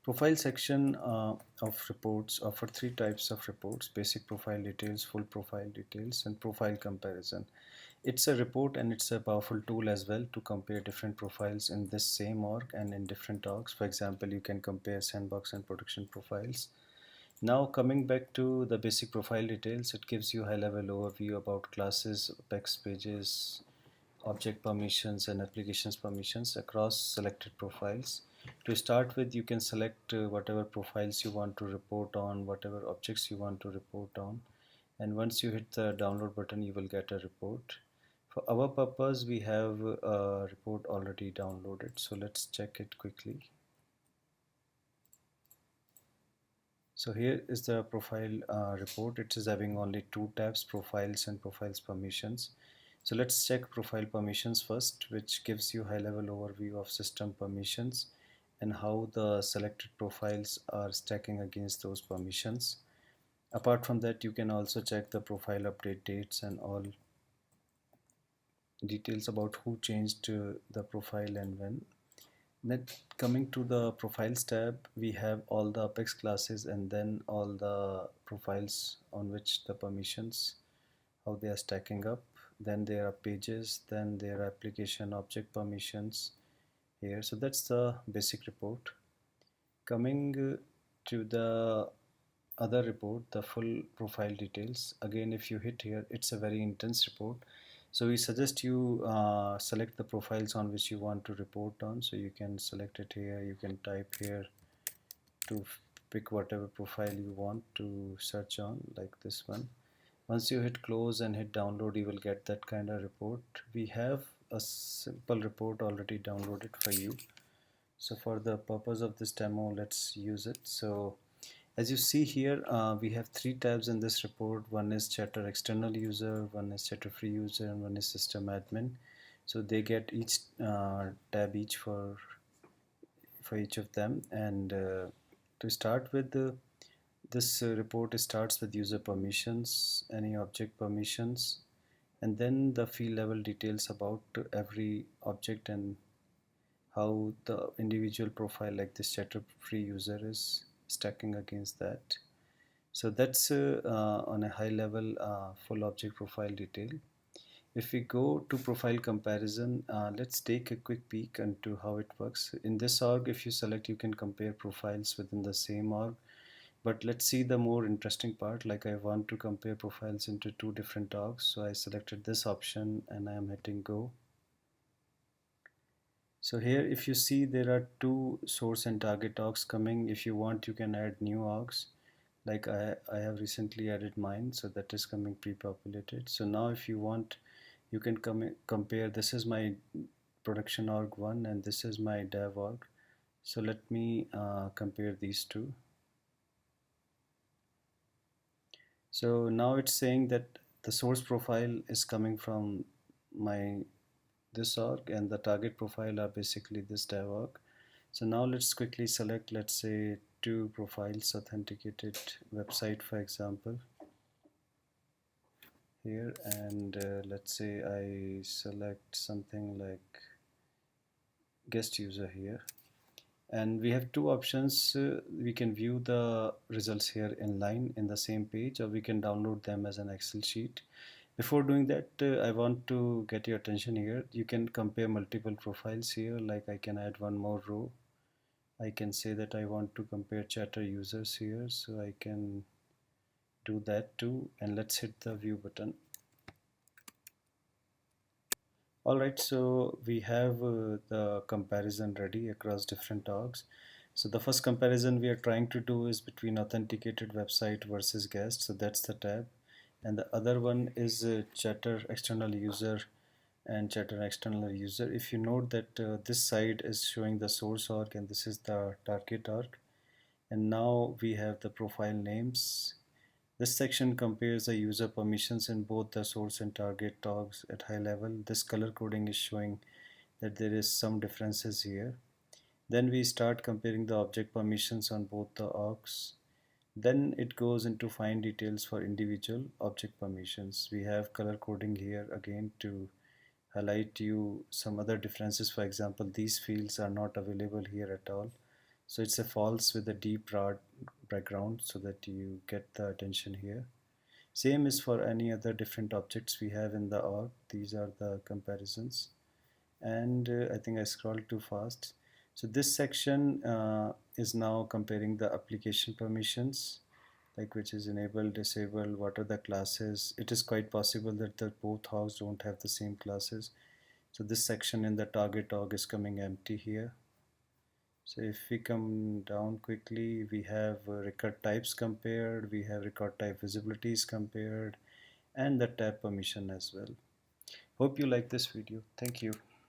Profile section of reports offer three types of reports: basic profile details, full profile details, and profile comparison. It's a report and it's a powerful tool as well to compare different profiles in this same org and in different orgs. For example, you can compare sandbox and production profiles. Now coming back to the basic profile details, it gives you high-level overview about classes, Apex pages, object permissions and applications permissions across selected profiles. To start with, you can select whatever profiles you want to report on, whatever objects you want to report on, and once you hit the download button you will get a report. For our purpose we have a report already downloaded, so let's check it quickly. So here is the profile report. It is having only two tabs, profiles and profiles permissions. So let's check profile permissions first, which gives you high-level overview of system permissions and how the selected profiles are stacking against those permissions. Apart from that, you can also check the profile update dates and all details about who changed the profile and when. Then coming to the profiles tab, we have all the Apex classes and then all the profiles on which the permissions, how they are stacking up. Then there are pages, then there are application object permissions here. So that's the basic report. Coming to the other report, the full profile details. Again, if you hit here, it's a very intense report. So we suggest you select the profiles on which you want to report on. So you can select it here, you can type here to pick whatever profile you want to search on, like this one. Once you hit close and hit download, you will get that kind of report. We have a simple report already downloaded for you. So for the purpose of this demo, let's use it. So as you see here, we have three tabs in this report. One is Chatter external user, one is Chatter free user, and one is system admin. So they get each tab each for each of them. And to start with, this report starts with user permissions, any object permissions, and then the field level details about every object and how the individual profile like this Chatter free user is stacking against that. So that's on a high level full object profile detail. If we go to profile comparison, let's take a quick peek into how it works. In this org, if you select, you can compare profiles within the same org. But let's see the more interesting part, like I want to compare profiles into two different orgs. So I selected this option and I am hitting go. So here if you see there are two source and target orgs coming. If you want, you can add new orgs. Like I have recently added mine, so that is coming pre-populated. So now if you want, you can compare. This is my production org 1 and this is my dev org. So let me compare these two. So now it's saying that the source profile is coming from my this org and the target profile are basically this dev org. So now let's quickly select, let's say, two profiles, authenticated website for example here, and let's say I select something like guest user here, and we have two options. We can view the results here in line in the same page, or we can download them as an Excel sheet. Before doing that, I want to get your attention here. You can compare multiple profiles here, like I can add one more row. I can say that I want to compare Chatter users here, so I can do that too, and let's hit the view button. Alright, so we have the comparison ready across different orgs. So the first comparison we are trying to do is between authenticated website versus guest, so that's the tab. And the other one is Chatter external user and Chatter external user. If you note that this side is showing the source org and this is the target org. And now we have the profile names. This section compares the user permissions in both the source and target orgs at high level. This color coding is showing that there is some differences here. Then we start comparing the object permissions on both the orgs. Then it goes into fine details for individual object permissions. We have color coding here again to highlight you some other differences. For example, these fields are not available here at all. So it's a false with a deep broad background so that you get the attention here. Same is for any other different objects we have in the org. These are the comparisons. And I think I scrolled too fast. So this section is now comparing the application permissions, like which is enabled, disabled, what are the classes. It is quite possible that the both hogs don't have the same classes. So this section in the target org is coming empty here. So if we come down quickly, we have record types compared, we have record type visibilities compared, and the tab permission as well. Hope you like this video. Thank you.